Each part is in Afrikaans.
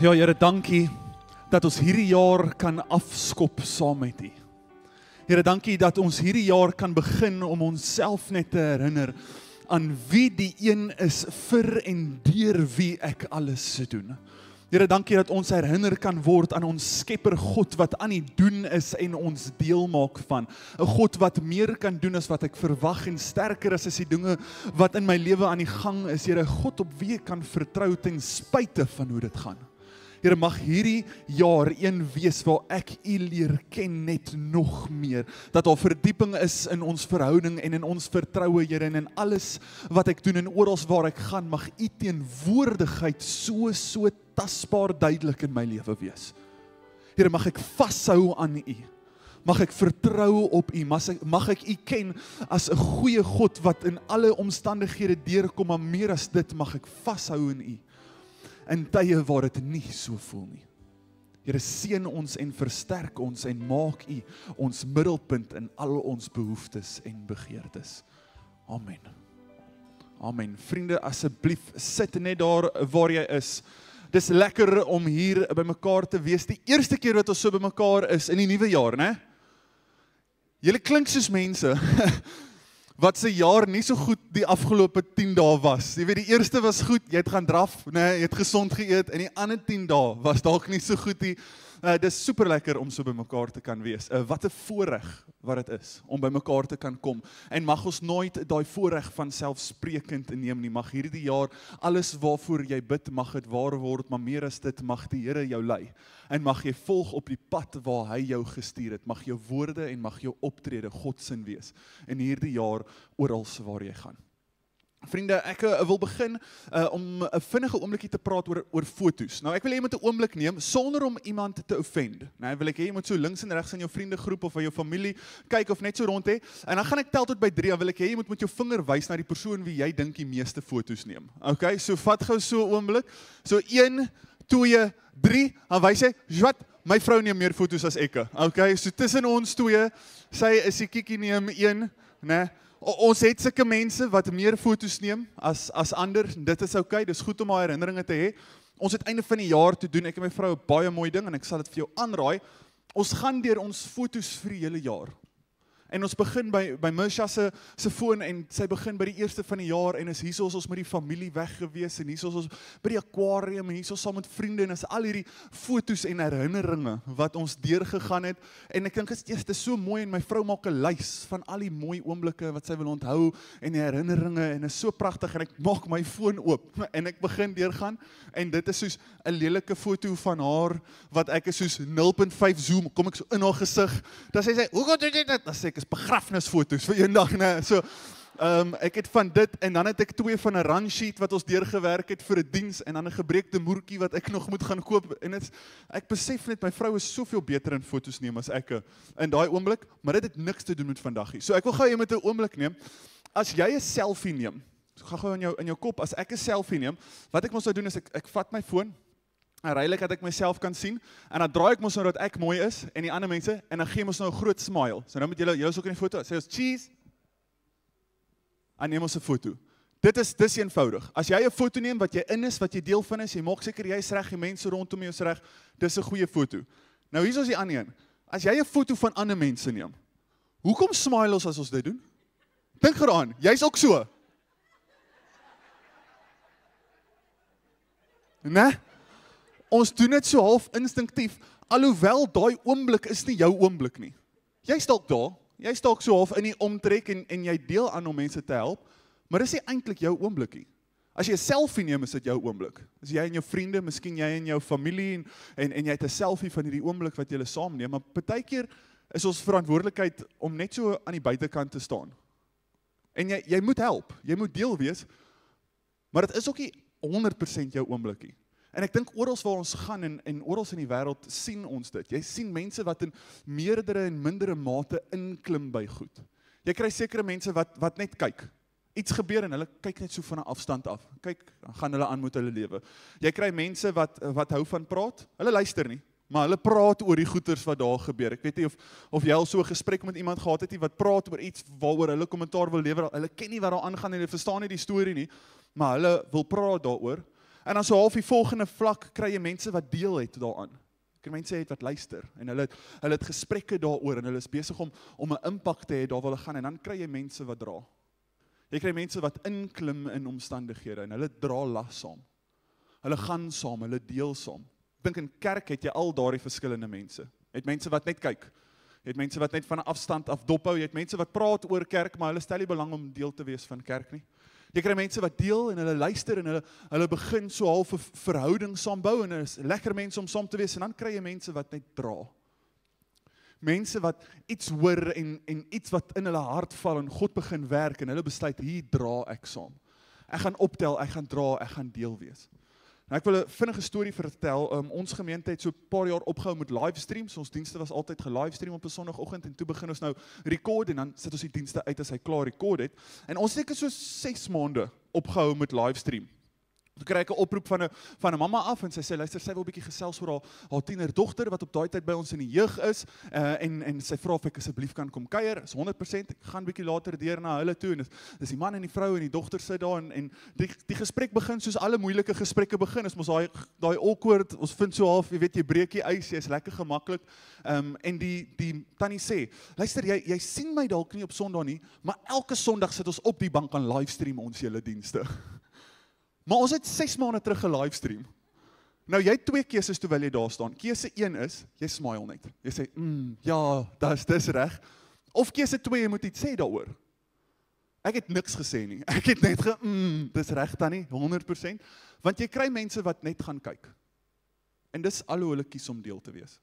Ja, Here, dankie dat ons hierdie jaar kan afskop saam met U. Here, dankie dat ons hierdie jaar kan begin om onsself net te herinner aan wie die een is vir en deur wie ek alles doen. Here, dankie dat ons herinner kan word aan ons Skepper God wat aan die doen is en ons deel maak van. 'n God wat meer kan doen as wat ek verwag en sterker is die dinge wat in my lewe aan die gang is. Here, God op wie ek kan vertrou ten spyte van hoe dit gaan. Here, mag hierdie jaar een wees waar ek U leer ken net nog meer. Dat daar verdieping is in ons verhouding en in ons vertroue, Here, en in alles wat ek doen en oral waar ek gaan, mag U teenwoordigheid so tasbaar duidelik in my lewe wees. Here, mag ek vashou aan U. Mag ek vertrou op U. Mag ek U ken as 'n goeie God wat in alle omstandighede deurkom, maar meer as dit mag ek vashou in U. In tye waar dit nie so voel nie. Here, seën ons en versterk ons en maak U ons middelpunt in al ons behoeftes en begeertes. Amen. Amen. Vriende, asseblief sit net daar waar jy is. Dis lekker om hier by mekaar te wees. Die eerste keer wat ons so by mekaar is in die nuwe jaar, né? Julle klink soos mense wat se jaar nie so goed die afgelope 10 dae was. Jy weet, die eerste was goed, jy het gaan draf, nee, jy het gesond geëet, en die ander 10 dae was dalk nie so goed nie. Dis super lekker om so by mekaar te kan wees. Wat 'n voorreg wat dit is, om by mekaar te kan kom. En mag ons nooit daai voorreg van selfsprekend neem nie. Mag hierdie jaar, alles waarvoor jy bid, mag dit waar word, maar meer as dit, mag die Here jou lei. En mag jy volg op die pad waar hy jou gestuur het. Mag jou woorde en mag jou optrede Godsin wees in hierdie jaar oral waar jy gaan. Vriende, ek wil begin om 'n vinnige oombliekie te praat oor foto's. Nou, ek wil hê jy moet 'n oomblik neem sonder om iemand te offend. Nou, wil ek hê jy moet so links en regs in jou vriendegroep of in jou familie kyk of net so rond hê. En dan gaan ek tel tot by 3, dan wil ek hê jy moet met jou vinger wys na die persoon wie jy dink die meeste foto's neem. Okay, so vat gou so 'n oomblik. So 1, 2, 3, dan wys hy, "Wat? My vrou neem meer foto's as ek." Okay, so tussen ons twee, sy is die kiekie neem 1, né? Ons het sulke mense wat meer foto's neem as ander. Dit is okay, dis goed om my herinneringe te hê. Ons het einde van die jaar te doen, ek en my vrou 'n baie mooi ding en ek sal dit vir jou aanraai. Ons gaan deur ons foto's vir die hele jaar. En ons begin by Misha se foon en sy begin by die eerste van die jaar en is hier is ons met die familie weg gewees en hier is ons by die aquarium en hier is ons saam met vriende en is al hierdie foto's en herinneringe wat ons deurgegaan het. En ek dink dit is so mooi en my vrou maak 'n lys van al die mooi oomblikke wat sy wil onthou en die herinneringe en is so pragtig en ek maak my foon oop en ek begin deurgaan en dit is soos 'n lelike foto van haar wat ek is soos 0.5 zoom, kom ek so in haar gesig. Dan sê sy, "Hoe doen jy dit?" Dan sê ek, begrafnisfoto's vir eendag, né? So, ek het van dit, en dan het ek 2 van 'n run sheet wat ons deurgewerk het vir 'n diens, en dan 'n gebreekte moertjie wat ek nog moet gaan koop, en ek besef net, my vrou is soveel beter in foto's neem as ek in daai oomblik, maar dit het niks te doen met vandag nie. So ek wil gou jy met 'n oomblik neem, as jy 'n selfie neem, so ga gou in jou kop, as ek 'n selfie neem, wat ek mos nou doen is, ek vat my foon, en reilik dat ek myself kan sien, en dan draai ek mos nou dat ek mooi is, en die ander mense, en dan gee ons nou 'n groot smile. So nou met julle is ook in die foto, sê ons cheese, en neem ons 'n foto. Dis eenvoudig. As jy 'n foto neem wat jy in is, wat jy deel van is, jy maak seker jy is reg, die mense rondom jou is reg, dis 'n goeie foto. Nou hier is die ander een. As jy 'n foto van ander mense neem, hoekom smile ons as ons dit doen? Dink daaraan, jy's ook so. Né? Ons doen dit so half instinktief, alhoewel daai oomblik is nie jou oomblik nie. Jy's dalk daar, jy's dalk so half in die omtrek en jy deel aan om mense te help, maar dis nie eintlik jou oomblik nie. As jy 'n selfie neem, is dit jou oomblik. As jy en jou vriende, miskien jy en jou familie en jy het 'n selfie van hierdie oomblik wat julle saam neem, maar partykeer is ons verantwoordelikheid om net so aan die buitekant te staan. En jy moet help, jy moet deel wees, maar dit is ook nie 100% jou oomblik nie. En ek dink oral waar ons gaan en oral in die wêreld sien ons dit. Jy sien mense wat in meerdere en mindere mate inklim by goed. Jy kry sekere mense wat net kyk. Iets gebeur en hulle kyk net so van 'n afstand af. Kyk, dan gaan hulle aan met hulle lewe. Jy kry mense wat hou van praat. Hulle luister nie, maar hulle praat oor die goeters wat daar gebeur. Ek weet nie of jy al so 'n gesprek met iemand gehad het nie wat praat oor iets waaroor hulle kommentaar wil lewer. Hulle ken nie wat daar aangaan en hulle verstaan nie die storie nie, maar hulle wil praat daaroor. En dan so half die volgende vlak kry jy mense wat deel het daaraan. Kry mense het wat luister en hulle het gesprekke daaroor en hulle is besig om 'n impak te hê daar waar hulle gaan en dan kry jy mense wat dra. Jy kry mense wat inklim in omstandighede en hulle dra las saam. Hulle gaan saam, hulle deel saam. Ek dink in kerk het jy al daardie verskillende mense. Jy het mense wat net kyk. Jy het mense wat net van 'n afstand af dophou. Jy het mense wat praat oor kerk, maar hulle stel nie belang om deel te wees van kerk nie. Jy kry mense wat deel en hulle luister en hulle begin so half 'n verhouding saam bou en hulle is lekker mense om saam te wees en dan kry jy mense wat net dra. Mense wat iets hoor en iets wat in hulle hart val en God begin werk en hulle besluit hier dra ek saam. Ek gaan optel, ek gaan dra, ek gaan deel wees. Nou ek wil 'n vinnige storie vertel. Ons gemeente het so 'n paar jaar opgehou met livestreams. Ons dienste was altyd gelivestream op 'n Sondagoggend en toe begin ons nou rekord en dan sit ons die dienste uit as hy klaar rekord het. En ons het so 6 maande opgehou met livestream. Toe kry ek 'n oproep van 'n mamma af en sy sê luister, sy wil 'n bietjie gesels oor haar tienerdogter wat op daai tyd by ons in die jeug is en sy vra of ek asseblief kan kom kuier. Is 100%. Ek gaan bietjie later deur na hulle toe en dis die man en die vrou en die dogter sit daar en die gesprek begin soos alle moeilike gesprekke begin. Is mos daai awkward, ons vind so half, jy weet jy breek die ys, jy's lekker gemaklik. En die tannie sê, luister jy sien my dalk nie op Sondag nie, maar elke Sondag sit ons op die bank aan livestream ons julle dienste. Maar ons het 6 maande terug gelivestream. Nou jy het 2 keuses terwyl jy daar staan. Keuse 1 is, jy smile net. Jy sê, ja, dis reg. Of keuse 2, jy moet iets sê daaroor. Ek het niks gesê nie. Ek het net dis reg tannie, 100%. Want jy kry mense wat net gaan kyk. En dis al hoe hulle kies om deel te wees.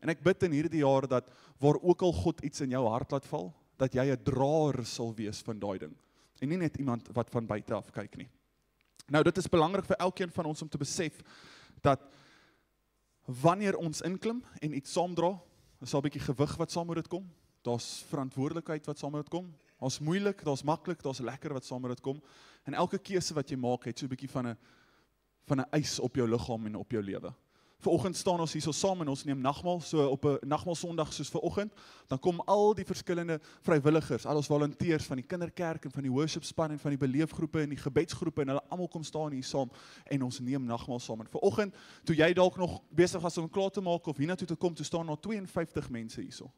En ek bid in hierdie jaar dat waar ook al God iets in jou hart laat val, dat jy 'n draer sal wees van daai ding. En nie net iemand wat van buite af kyk nie. Nou, dit is belangrik vir elkeen van ons om te besef dat wanneer ons inklim en iets saamdra, is daar 'n bietjie gewig wat saam met dit kom. Daar's verantwoordelikheid wat saam met dit kom. Daar's moeilik, daar's maklik, daar's lekker wat saam met dit kom. En elke keuse wat jy maak, het so 'n bietjie van 'n eis op jou liggaam en op jou lewe. Vanoggend staan ons hier so saam en ons neem nagmaal, so op 'n nagmaal Sondag soos vanoggend, dan kom al die verskillende vrywilligers, al ons volonteërs van die kinderkerk en van die worship span en van die beleefgroepe en die gebedsgroepe en hulle almal kom staan hier saam en ons neem nagmaal saam. En vanoggend, toe jy dalk nog besig was om klaar te maak of hiernatoe te kom, toe staan daar 52 mense hierso.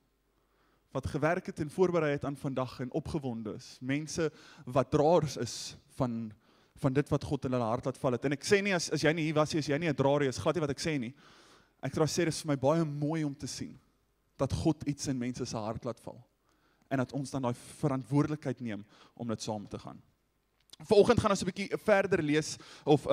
Wat gewerk het en voorberei het aan vandag en opgewonde is. Mense wat draers is van dit wat God in hulle hart laat val het. En ek sê nie, as jy nie hier was nie, as jy nie 'n draer is, glad nie wat ek sê nie. Ek sê, dit is vir my baie mooi om te sien, dat God iets in mense se hart laat val. En dat ons dan daai verantwoordelikheid neem, om dit saam te gaan. Vanoggend gaan ons 'n bietjie verder lees, of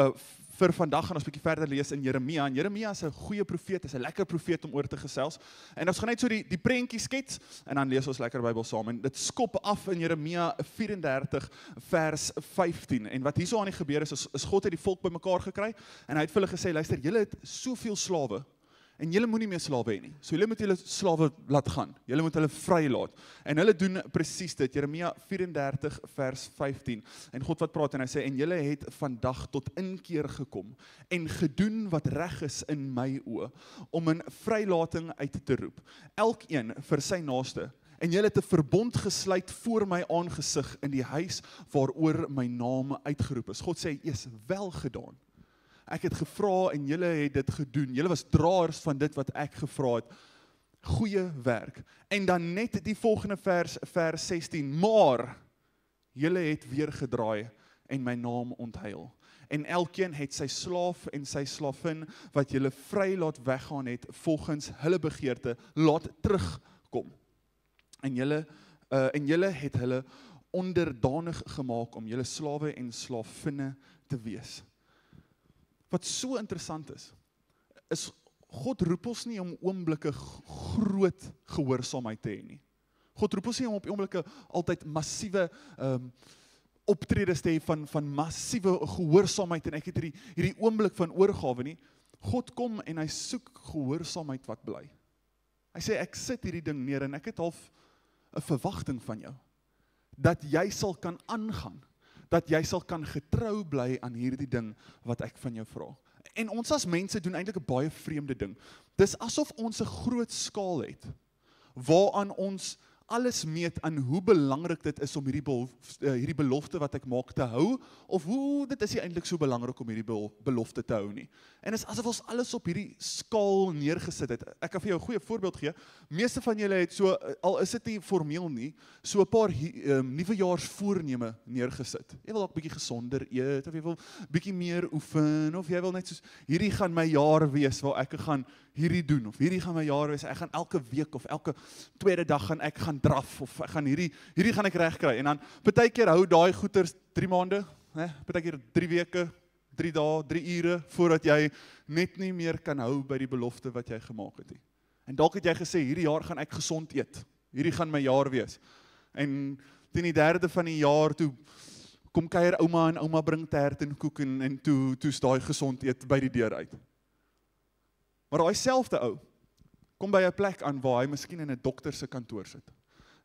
vir vandag gaan ons 'n bietjie verder lees in Jeremia. En Jeremia is 'n goeie profeet, is 'n lekker profeet om oor te gesels. En ons gaan net so die prentjie skets, en dan lees ons lekker Bybel saam. En dit skop af in Jeremia 34 vers 15. En wat hierso aan die gebeur is God het die volk bymekaar gekry, en hy het vir hulle gesê, luister, julle het soveel slawe, en julle moenie meer slawe hê nie. So julle moet julle slawe laat gaan. Julle moet hulle vrylaat. En hulle doen presies dit. Jeremia 34 vers 15. En God wat praat en hy sê, en julle het vandag tot inkeer gekom en gedoen wat reg is in my oë, om 'n vrylating uit te roep. Elkeen vir sy naaste. En julle het 'n verbond gesluit voor my aangesig in die huis waaroor my naam uitgeroep is. God sê, is wel gedaan. Ek het gevra en julle het dit gedoen. Julle was draers van dit wat ek gevra het. Goeie werk. En dan net die volgende vers 16. Maar julle het weer gedraai en my naam onthuil. En elkeen het sy slaaf en sy slavin wat julle vry laat weggaan het, volgens hulle begeerte laat terugkom. En julle het hulle onderdanig gemaak om julle slawe en slavinne te wees. Wat so interessant is God roep ons nie om oomblikke groot gehoorsaamheid te hê nie. God roep ons nie om op oomblikke altyd massiewe optredes te hê van massiewe gehoorsaamheid en ek het hierdie oomblik van oorgawe nie. God kom en hy soek gehoorsaamheid wat bly. Hy sê ek sit hierdie ding neer en ek het half 'n verwagting van jou. Dat jy sal kan aangaan. Dat jy sal kan getrou bly aan hierdie ding wat ek van jou vra. En ons as mense doen eintlik 'n baie vreemde ding. Dis asof ons 'n groot skaal het, waaraan ons alles meet aan hoe belangrik dit is om hierdie belofte wat ek maak te hou, of hoe dit is nie eintlik so belangrik om hierdie belofte te hou nie. En is asof ons alles op hierdie skaal neergesit het. Ek kan vir jou 'n goeie voorbeeld gee. Meeste van julle het so, al is dit nie formeel nie, so 'n paar nuwejaarsvoorneme neergesit. Jy wil dalk bietjie gesonder eet, of jy wil bietjie meer oefen, of jy wil net soos, hierdie gaan my jaar wees, waar ek gaan hierdie doen, of hierdie gaan my jaar wees, ek gaan elke week, of elke tweede dag gaan ek gaan draf, of ek gaan hierdie gaan ek reg kry, en dan, partykeer hou daai goeters 3 maande, partykeer 3 weke, 3 dae, 3 ure, voordat jy net nie meer kan hou by die belofte wat jy gemaak het nie. En dalk het jy gesê, hierdie jaar gaan ek gesond eet, hierdie gaan my jaar wees, en teen die 3de van die jaar, toe kom kuier ouma en ouma bring tert en koek, en toe's daai gesond eet by die deur uit. Maar daai selfde ou, kom by 'n plek aan waar hy miskien in 'n dokter se kantoor sit.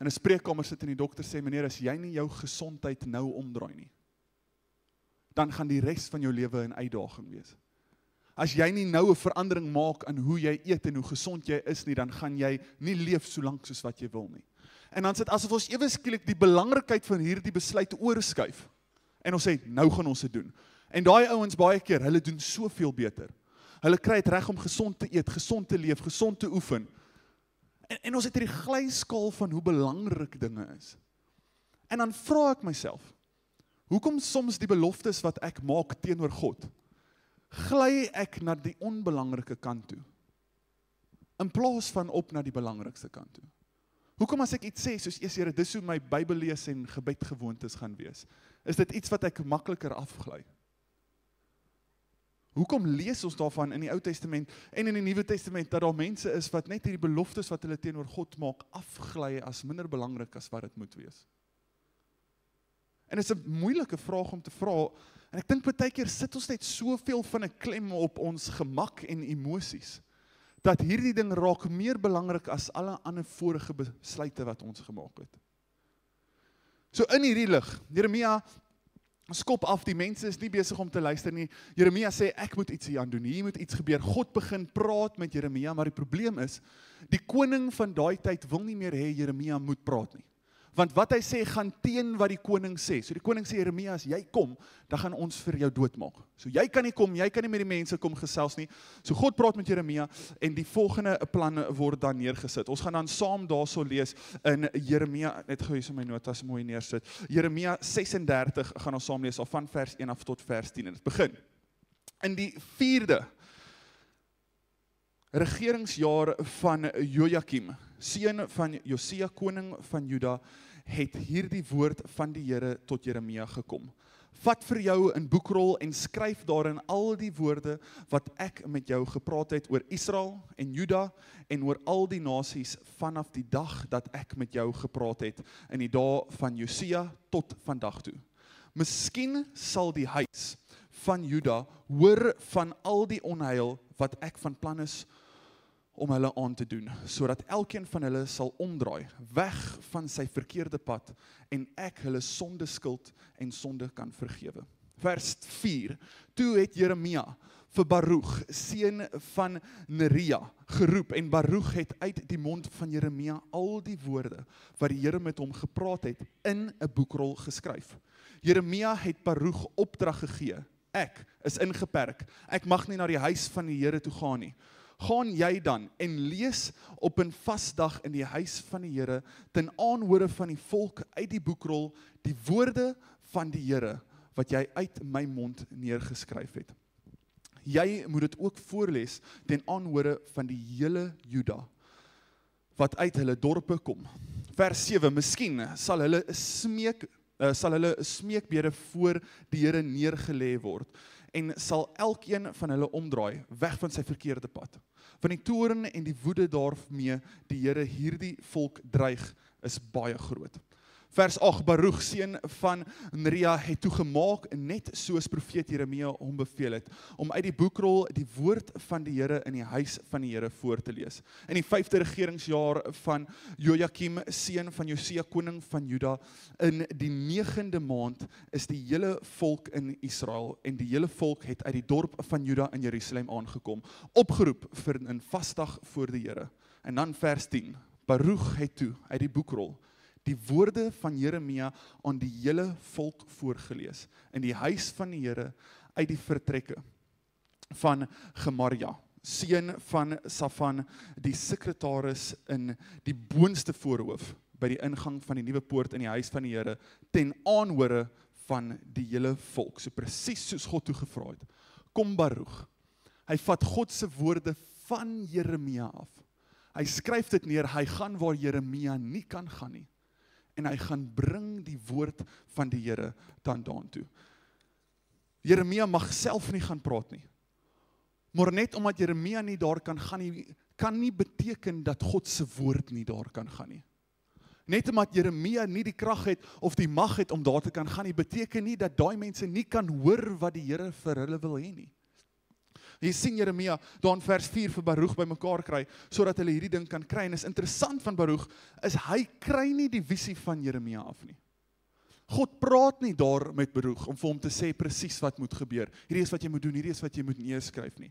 In 'n spreekkamer sit en die dokter sê, meneer, as jy nie jou gesondheid nou omdraai nie, dan gaan die res van jou lewe 'n uitdaging wees. As jy nie nou 'n verandering maak aan hoe jy eet en hoe gesond jy is nie, dan gaan jy nie leef so lank soos wat jy wil nie. En dan sit asof ons ewe skielik die belangrikheid van hierdie besluit oorskuif. En ons sê, nou gaan ons dit doen. En daai ouens baie keer, hulle doen soveel beter. Hulle kry dit reg om gesond te eet, gesond te leef, gesond te oefen. En ons het hierdie glyskaal van hoe belangrik dinge is. En dan vra ek myself, hoekom soms die beloftes wat ek maak teenoor God, gly ek na die onbelangrike kant toe, in plaas van op na die belangrikste kant toe? Hoekom as ek iets sê, soos Here, dis hoe my Bybel lees en gebedgewoontes gaan wees, is dit iets wat ek makliker afgly? Hoekom lees ons daarvan in die Ou Testament en in die Nuwe Testament, dat daar mense is wat net hierdie beloftes wat hulle teenoor God maak, afgly as minder belangrik as wat dit moet wees? En dit is 'n moeilike vraag om te vra, en ek dink partykeer sit ons net soveel van 'n klem op ons gemak en emosies, dat hierdie ding raak meer belangrik as alle ander vorige besluite wat ons gemaak het. So in hierdie lig, Jeremia skop af, die mense is nie besig om te luister nie. Jeremia sê, ek moet iets hier aan doen, hier moet iets gebeur. God begin praat met Jeremia, maar die probleem is, die koning van daai tyd wil nie meer hê Jeremia moet praat nie. Want wat hy sê, gaan teen wat die koning sê. So die koning sê, Jeremia, as jy kom, dan gaan ons vir jou doodmaak. So jy kan nie kom, jy kan nie met die mense kom gesels nie. So God praat met Jeremia, en die volgende planne word dan neergesit. Ons gaan dan saam daarso lees in Jeremia, net gou hier so my notas mooi neersit. Jeremia 36 gaan ons saam lees, al van vers 1 af tot vers 10. En dit begin. In die 4de regeringsjaar van Jojakim, seun van Josia, koning van Juda, het hierdie woord van die Here tot Jeremia gekom. Vat vir jou 'n boekrol en skryf daarin al die woorde wat ek met jou gepraat het oor Israel en Juda en oor al die nasies vanaf die dag dat ek met jou gepraat het in die dae van Josia tot vandag toe. Miskien sal die huis van Juda hoor van al die onheil wat ek van plan is om hulle aan te doen, sodat elkeen van hulle sal omdraai, weg van sy verkeerde pad, en ek hulle sonde skuld en sonde kan vergewe. Vers 4, toe het Jeremia vir Baruch, seun van Neria, geroep, en Baruch het uit die mond van Jeremia al die woorde, wat die Here met hom gepraat het, in 'n boekrol geskryf. Jeremia het Baruch opdrag gegee, ek is ingeperk, ek mag nie na die huis van die Here toe gaan nie. Gaan jy dan en lees op 'n vasdag in die huis van die Here, ten aanhore van die volk uit die boekrol, die woorde van die Here, wat jy uit my mond neergeskryf het. Jy moet dit ook voorlees, ten aanhore van die hele Juda, wat uit hulle dorpe kom. Vers 7, miskien sal hulle smeekbede voor die Here neergelê word, en sal elkeen van hulle omdraai, weg van sy verkeerde pad. Van die toorn en die woede daarmee die Here hierdie volk dreig, is baie groot. Vers 8, Baruch, seun van Neria, het toegemaak, net soos profeet Jeremia hom beveel het, om uit die boekrol die woord van die Here in die huis van die Here voor te lees. In die 5de regeringsjaar van Jojakim, seun van Josia, koning van Juda, in die 9de maand is die hele volk in Israel, en die hele volk het uit die dorp van Juda in Jerusalem aangekom, opgeroep vir 'n vasdag voor die Here. En dan vers 10, Baruch het toe uit die boekrol die woorde van Jeremia aan die hele volk voorgelees in die huis van die Here uit die vertrekke van Gemaria, seun van Safan, die sekretaris in die boonste voorhoof by die ingang van die nuwe poort in die huis van die Here, ten aanhore van die hele volk. So presies soos God toegevra het. Kom Baruch. Hy vat God se woorde van Jeremia af. Hy skryf dit neer, hy gaan waar Jeremia nie kan gaan nie. En hy gaan bring die woord van die Here dan daartoe. Jeremia mag self nie gaan praat nie. Maar net omdat Jeremia nie daar kan gaan nie, kan nie beteken dat God se woord nie daar kan gaan nie. Net omdat Jeremia nie die krag het of die mag het om daar te kan gaan nie, beteken nie dat daai mense nie kan hoor wat die Here vir hulle wil hê nie. Jy sien Jeremia daar in vers 4 vir Baruch bymekaar kry, sodat hulle hierdie ding kan kry. En is interessant van Baruch, is hy kry nie die visie van Jeremia af nie. God praat nie daar met Baruch om vir hom te sê presies wat moet gebeur. Hierdie is wat jy moet doen, hierdie is wat jy moet neerskryf nie.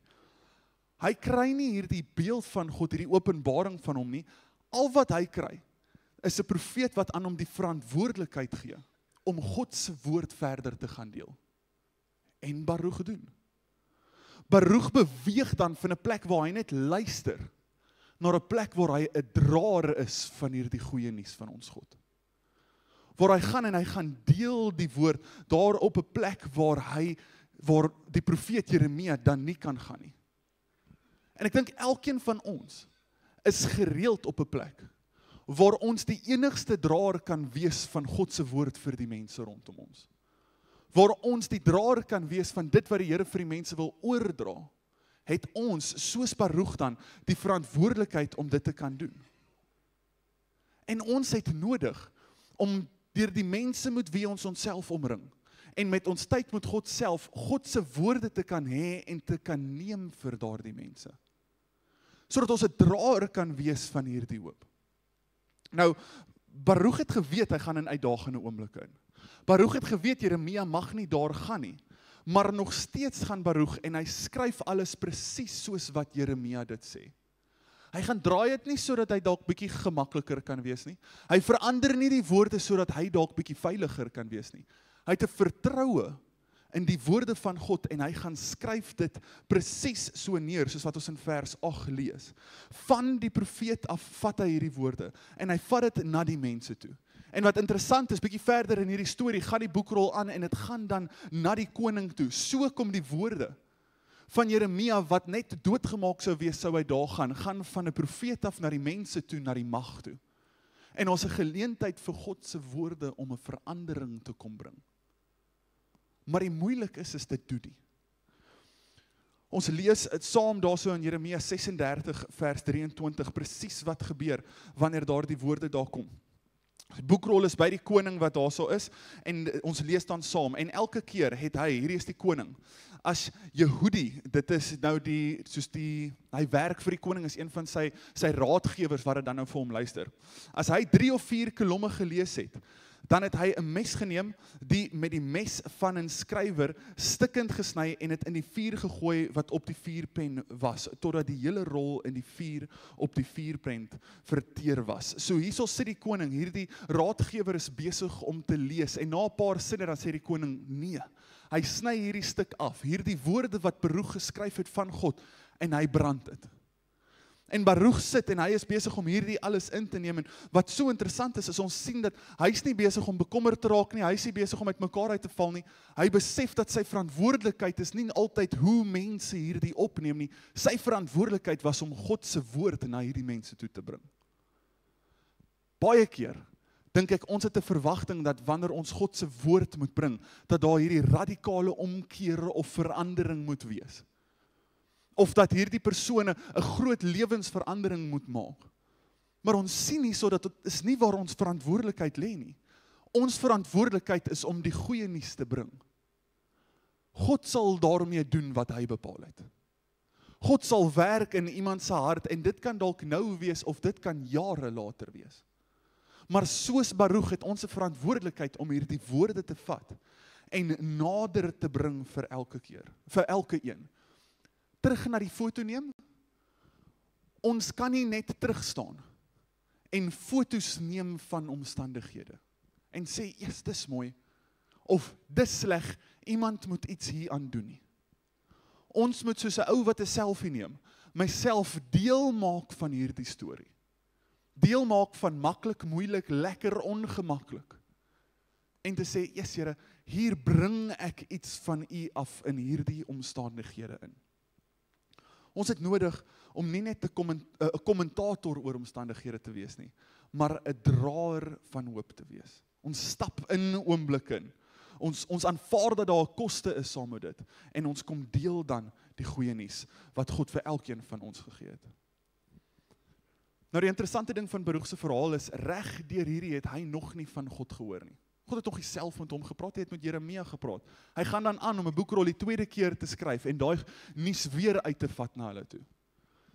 Hy kry nie hierdie beeld van God, hierdie openbaring van hom nie. Al wat hy kry, is 'n profeet wat aan hom die verantwoordelikheid gee om God se woord verder te gaan deel. En Baruch doen. Baruch beweeg dan van 'n plek waar hy net luister, na 'n plek waar hy 'n draer is van hierdie goeie nuus van ons God. Waar hy gaan en hy gaan deel die woord, daar op 'n plek waar die profeet Jeremia dan nie kan gaan nie. En ek dink elkeen van ons is gereeld op 'n plek, waar ons die enigste draer kan wees van God se woord vir die mense rondom ons. Waar ons die draer kan wees van dit wat die Here vir die mense wil oordra, het ons, soos Baruch dan, die verantwoordelikheid om dit te kan doen. En ons het nodig om deur die mense met wie ons onsself omring, en met ons tyd met God self, God se woorde te kan hê en te kan neem vir daardie mense. Sodat ons 'n draer kan wees van hierdie hoop. Nou, Baruch het geweet, hy gaan in uitdagende oomblikke in. Baruch het geweet, Jeremia mag nie daar gaan nie, maar nog steeds gaan Baruch en hy skryf alles presies soos wat Jeremia dit sê. Hy gaan draai dit nie sodat hy dalk bietjie gemakliker kan wees nie. Hy verander nie die woorde sodat hy dalk bietjie veiliger kan wees nie. Hy het 'n vertroue in die woorde van God en hy gaan skryf dit presies so neer, soos wat ons in vers 8 lees. Van die profeet af vat hy hierdie woorde en hy vat dit na die mense toe. En wat interessant is, bietjie verder in hierdie storie, gaan die boekrol aan en dit gaan dan na die koning toe. So kom die woorde van Jeremia wat net doodgemaak sou wees, sou hy daar gaan van 'n profeet af na die mense toe, na die mag toe. En ons 'n geleentheid vir God se woorde om 'n verandering te kom bring. Maar die moeilik is dit doen nie. Ons lees saam daarso in Jeremia 36 vers 23 presies wat gebeur wanneer daardie woorde daar kom. Die boekrol is by die koning wat daarso is en ons lees dan saam en elke keer het hierdie is die koning. As Jehudi, dit is nou hy werk vir die koning, is een van sy raadgewers wat dit dan nou vir hom luister. As hy 3 of 4 kolomme gelees het, dan het hy 'n mes geneem, die met die mes van 'n skrywer stikkend gesny en dit in die vuur gegooi wat op die vuurpen was, totdat die hele rol in die vuur op die vuurprent verteer was. So hierso sit die koning, hierdie raadgewer is besig om te lees en na 'n paar sinne dan sê die koning nee. Hy sny hierdie stuk af, hierdie woorde wat Baruch geskryf het van God en hy brand dit. En Baruch sit en hy is besig om hierdie alles in te neem en wat so interessant is ons sien dat hy is nie besig om bekommerd te raak nie, hy is nie besig om uitmekaar uit te val nie, hy besef dat sy verantwoordelikheid is nie altyd hoe mense hierdie opneem nie, sy verantwoordelikheid was om God se woord na hierdie mense toe te bring. Baie keer dink ek ons het 'n verwagting dat wanneer ons God se woord moet bring, dat daar hierdie radikale omkeer of verandering moet wees. Of dat hierdie persone 'n groot lewensverandering moet maak. Maar ons sien hierso dat dit is nie waar ons verantwoordelikheid lê nie. Ons verantwoordelikheid is om die goeie nuus te bring. God sal daarmee doen wat hy bepaal het. God sal werk in iemand se hart en dit kan dalk nou wees of dit kan jare later wees. Maar soos Baruch het ons 'n verantwoordelikheid om hierdie woorde te vat en nader te bring vir elke keer, vir elke een. Terug na die foto neem. Ons kan nie net terugstaan en fotos neem van omstandighede en sê, "Eers, dis mooi," of "Dis sleg, iemand moet iets hier aan doen nie." Ons moet soos 'n ou wat 'n selfie neem, myself deel maak van hierdie storie. Deel maak van maklik, moeilik, lekker, ongemaklik. En te sê, "Yes, Here, hier bring ek iets van U af in hierdie omstandighede in." Ons het nodig om nie net 'n kommentator oor omstandighede te wees nie, maar 'n draer van hoop te wees. Ons stap in oomblikke in. Ons aanvaar dat daar 'n koste is saam met dit, en ons kom deel dan die goeie nuus wat God vir elkeen van ons gegee het. Nou die interessante ding van Baruch se verhaal is, reg deur hierdie het hy nog nie van God gehoor nie. God het nog nie self met hom gepraat, hy het met Jeremia gepraat. Hy gaan dan aan om 'n boekrol die tweede keer te skryf en daai nuus weer uit te vat na hulle toe.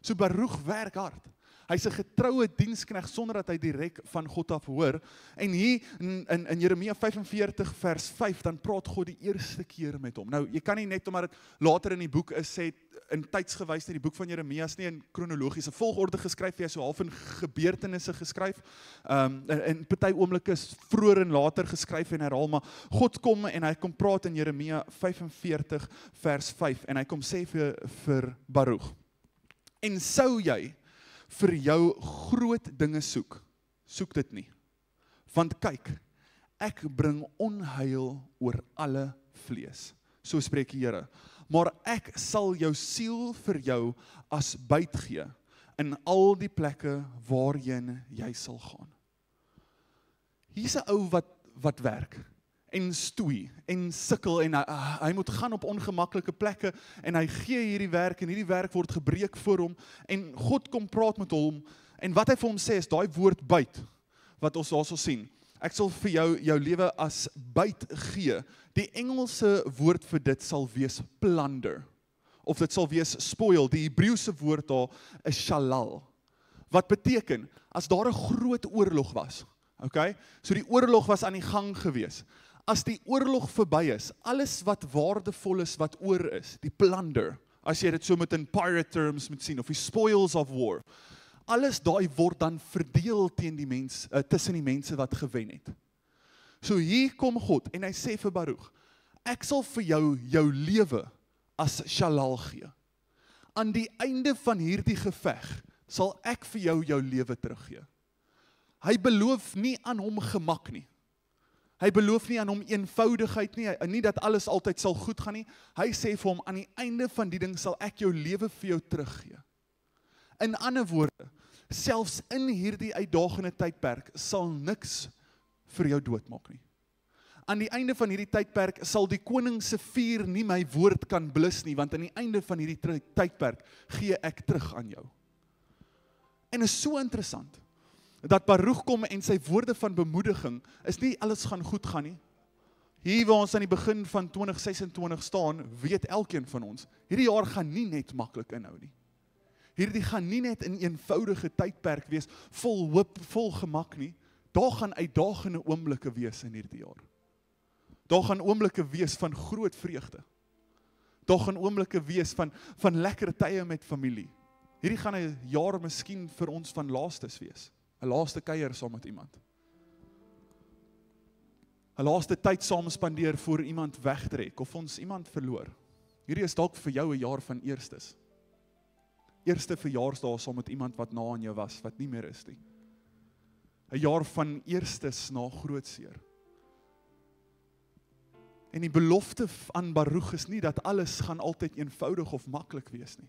So Baruch werk hard. Hy's 'n getroue diensknegt sonder dat hy direk van God af hoor. En hier in Jeremia 45 vers 5, dan praat God die eerste keer met hom. Nou, jy kan nie net omdat dit later in die boek is, sê in tydsgewys nie, die boek van Jeremia is nie in kronologiese volgorde geskryf, hy is so half in gebeurtenisse geskryf. En party oomblikke is vroeër en later geskryf en herhaal, maar God kom en hy kom praat in Jeremia 45 vers 5 en hy kom sê vir Baruch: "En sou jy vir jou groot dinge soek dit nie. Want kyk, ek bring onheil oor alle vlees. So spreek die Here. Maar ek sal jou siel vir jou as byt gee in al die plekke waarheen jy sal gaan." Hier's 'n ou wat werk en stoei en sukkel en hy moet gaan op ongemaklike plekke en hy gee hierdie werk en hierdie werk word gebreek voor hom en God kom praat met hom en wat hy vir hom sê is daai woord byt wat ons daar sal sien. Ek sal vir jou lewe as byt gee. Die Engelse woord vir dit sal wees plunder of dit sal wees spoil. Die Hebreëse woord daar is shalal. Wat beteken as daar 'n groot oorlog was. Okay? So die oorlog was aan die gang gewees. As die oorlog verby is, alles wat waardevol is wat oor is, die plunder, as jy dit so met in pirate terms moet sien, of die spoils of war, alles daai word dan verdeel teen die tussen die mense wat gewen het. So hier kom God en hy sê vir Baruch, ek sal vir jou lewe as shalal gee. Aan die einde van hierdie geveg sal ek vir jou lewe teruggee. Hy beloof nie aan hom gemak nie. Hy beloof nie aan hom eenvoudigheid nie dat alles altyd sal goed gaan nie. Hy sê vir hom, aan die einde van die ding sal ek jou lewe vir jou teruggee. In ander woorde, selfs in hierdie uitdagende tydperk sal niks vir jou doodmaak nie. Aan die einde van hierdie tydperk sal die koning se vuur nie my woord kan blus nie, want aan die einde van hierdie tydperk gee ek terug aan jou. En is so interessant, dat Baruch kom en sy woorde van bemoediging is nie alles gaan goed gaan nie. Hier waar ons aan die begin van 2026 staan, weet elkeen van ons, hierdie jaar gaan nie net maklik inhou nie. Hierdie gaan nie net in eenvoudige tydperk wees, vol hoop, vol gemak nie. Daar gaan uitdagende oomblikke wees in hierdie jaar. Daar gaan oomblikke wees van groot vreugde. Daar gaan oomblikke wees van lekker tye met familie. Hierdie gaan 'n jaar miskien vir ons van laastes wees. 'n laaste kuier saam met iemand. 'n Laaste tyd saam spandeer voor iemand wegtrek of ons iemand verloor. Hierdie is dalk vir jou 'n jaar van eerstes. Eerste verjaarsdag saam met iemand wat na aan jou was, wat nie meer is nie. 'n Jaar van eerstes na grootseer. En die belofte aan Baruch is nie dat alles gaan altyd eenvoudig of maklik wees nie.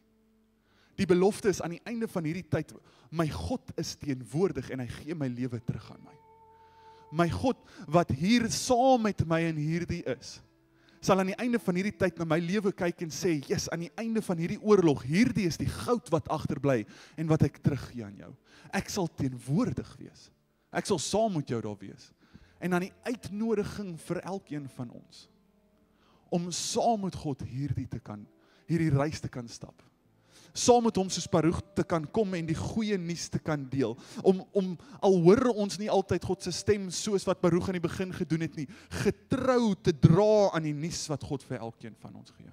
Die belofte is aan die einde van hierdie tyd, my God is teenwoordig en hy gee my lewe terug aan my. My God wat hier saam met my in hierdie is, sal aan die einde van hierdie tyd na my lewe kyk en sê, yes, aan die einde van hierdie oorlog, hierdie is die goud wat agterbly en wat ek teruggee aan jou. Ek sal teenwoordig wees. Ek sal saam met jou daar wees. En aan die uitnodiging vir elkeen van ons, om saam met God hierdie reis te kan stap. Saam met hom soos Baruch te kan kom en die goeie nuus te kan deel. Om al hoor ons nie altyd God se stem soos wat Baruch aan die begin gedoen het nie, getrou te dra aan die nuus wat God vir elkeen van ons gee.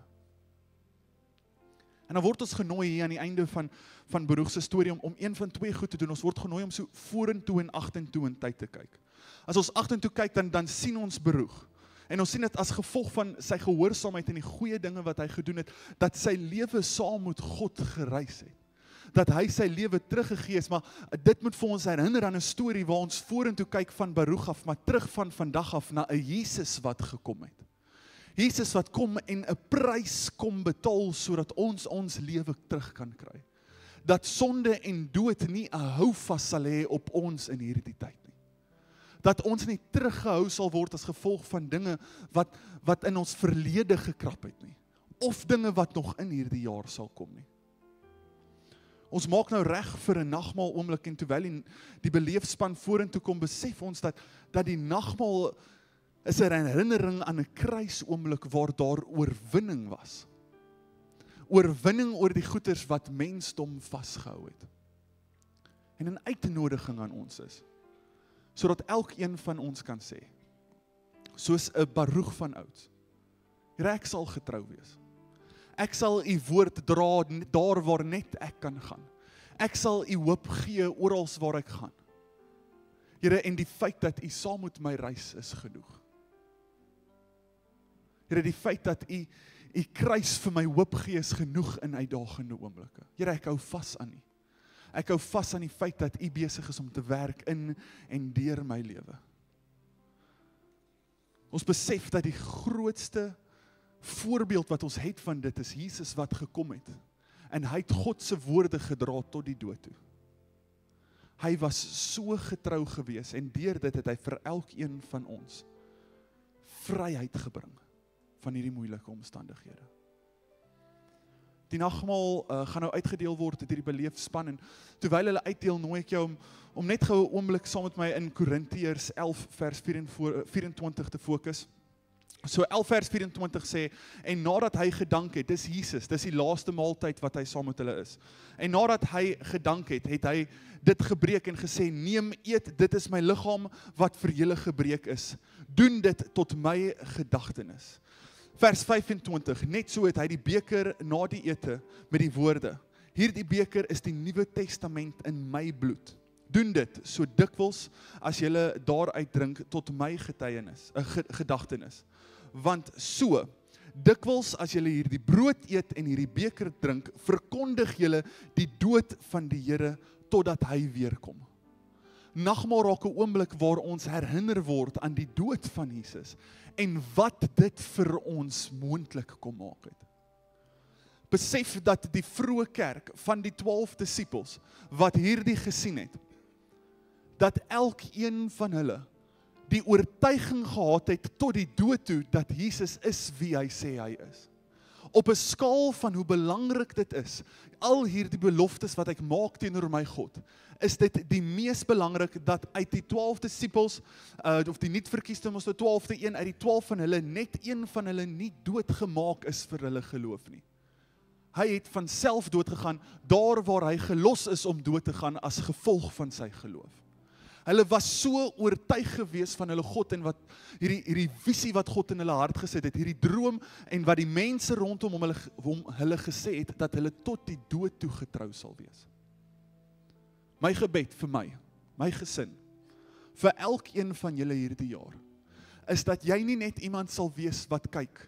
En dan word ons genooi hier aan die einde van Baruch se storie om een van twee goed te doen. Ons word genooi om so vorentoe en agtertoe in tyd te kyk. As ons agtertoe kyk, dan sien ons Baruch. En ons sien dit as gevolg van sy gehoorsaamheid en die goeie dinge wat hy gedoen het, dat sy lewe saam met God gereis het. Dat hy sy lewe teruggegee is, maar dit moet vir ons herinner aan 'n storie waar ons vorentoe kyk van Baruch af, maar terug van vandag af na 'n Jesus wat gekom het. Jesus wat kom en 'n prys kom betaal sodat ons lewe terug kan kry. Dat sonde en dood nie 'n houvas sal hê op ons in hierdie tyd nie. Dat ons nie teruggehou sal word as gevolg van dinge wat in ons verlede gekrap het nie. Of dinge wat nog in hierdie jaar sal kom nie. Ons maak nou reg vir 'n nagmaal oomblik en terwyl die beleefspan vorentoe kom, besef ons dat die nagmaal is 'n herinnering aan 'n kruisoomblik waar daar oorwinning was. Oorwinning oor die goeters wat mensdom vasgehou het. En 'n uitnodiging aan ons is, sodat elkeen van ons kan sê, soos 'n Baruch van oud, Here, ek sal getrou wees. Ek sal u woord dra daar waar net ek kan gaan. Ek sal u hoop gee oral waar ek gaan. Here, en die feit dat u saam met my reis is genoeg. Here, die feit dat u kruis vir my hoop gee is genoeg in uitdagende oomblikke. Here, ek hou vas aan u. Ek hou vas aan die feit dat u besig is om te werk in en deur my lewe. Ons besef dat die grootste voorbeeld wat ons het van dit is Jesus wat gekom het. En hy het God se woorde gedra tot die dood toe. Hy was so getrou gewees en deur dit het hy vir elkeen van ons vryheid gebring van hierdie moeilike omstandighede. Die nagmaal gaan nou uitgedeel word deur die beleefspan en terwyl hulle uitdeel nooi ek jou om net gou 'n oomblik saam met my in Korintiërs 11 vers 24 te fokus. So 11 vers 24 sê, en nadat hy gedank het, dis Jesus, dis die laaste maaltyd wat hy saam met hulle is. En nadat hy gedank het, het hy dit gebreek en gesê, neem, eet, dit is my liggaam wat vir julle gebreek is. Doen dit tot my gedagtenis. Vers 25, net so het hy die beker na die ete met die woorde, hierdie beker is die Nuwe Testament in my bloed. Doen dit so dikwels as julle daaruit drink tot my gedagtenis. Want so, dikwels as julle hierdie brood eet en hierdie beker drink, verkondig julle die dood van die Here totdat hy weer kom. Nagmaal raak 'n oomblik waar ons herinner word aan die dood van Jesus en wat dit vir ons moontlik kom maak het. Besef dat die vroeë kerk van die 12 disippels wat hierdie gesien het, dat elkeen van hulle die oortuiging gehad het tot die dood toe dat Jesus is wie hy sê hy is. Op 'n skaal van hoe belangrik dit is, al hierdie beloftes wat ek maak teenoor my God, is dit die mees belangrik dat uit die 12 disippels, of die nie verkiesde, ons die 12de een, uit die 12 van hulle, net een van hulle nie doodgemaak is vir hulle geloof nie. Hy het van self dood gegaan, daar waar hy gelos is om dood te gaan as gevolg van sy geloof. Hulle was so oortuig gewees van hulle God en wat hierdie visie wat God in hulle hart gesit het, hierdie droom en wat die mense rondom hulle gesê het, dat hulle tot die dood toe getrou sal wees. My gebed vir my gesin, vir elkeen van julle hierdie jaar, is dat jy nie net iemand sal wees wat kyk,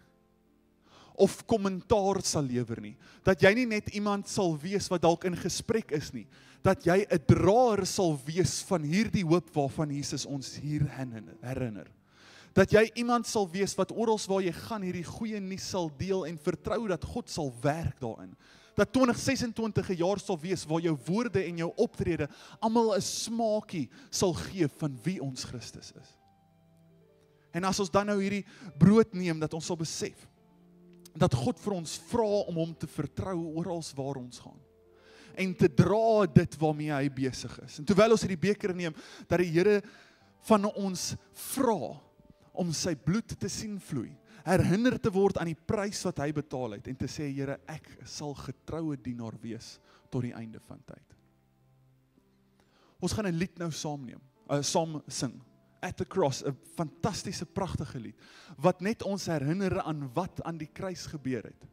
of kommentaar sal lewer nie, dat jy nie net iemand sal wees wat dalk in gesprek is nie, dat jy 'n draer sal wees van hierdie hoop waarvan Jesus ons hier herinner. Dat jy iemand sal wees wat oral waar jy gaan hierdie goeie nuus sal deel en vertrou dat God sal werk daarin. Dat 2026 'n jaar sal wees waar jou woorde en jou optrede almal 'n smaakie sal gee van wie ons Christus is. En as ons dan nou hierdie brood neem, dat ons sal besef dat God vir ons vra om hom te vertrou oral waar ons gaan. En te dra dit waarmee hy besig is. En terwyl ons hierdie beker neem, dat die Here van ons vra om sy bloed te sien vloei, herinner te word aan die prys wat hy betaal het, en te sê, Here, ek sal getroue dienaar wees tot die einde van tyd. Ons gaan 'n lied nou saam sing. At the Cross, 'n fantastiese, pragtige lied, wat net ons herinner aan wat aan die kruis gebeur het.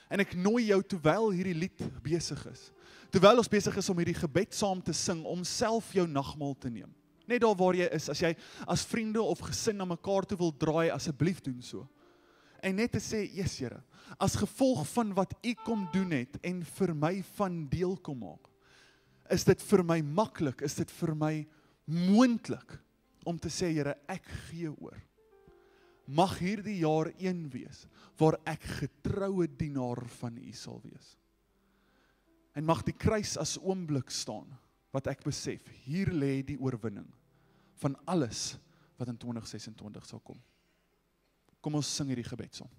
En ek nooi jou terwyl hierdie lied besig is. Terwyl ons besig is om hierdie gebed saam te sing, om self jou nagmaal te neem. Net daar waar jy is, as jy as vriende of gesin na mekaar toe wil draai, asseblief doen so. En net te sê, yes Here, as gevolg van wat U kom doen het en vir my van deel kom maak, is dit vir my maklik, is dit vir my moontlik om te sê, Here, ek gee oor. Mag hierdie jaar een wees, waar ek getroue dienaar van U sal wees. En mag die kruis as oomblik staan, wat ek besef, hier lê die oorwinning van alles wat in 2026 sal kom. Kom ons sing hierdie gebed saam.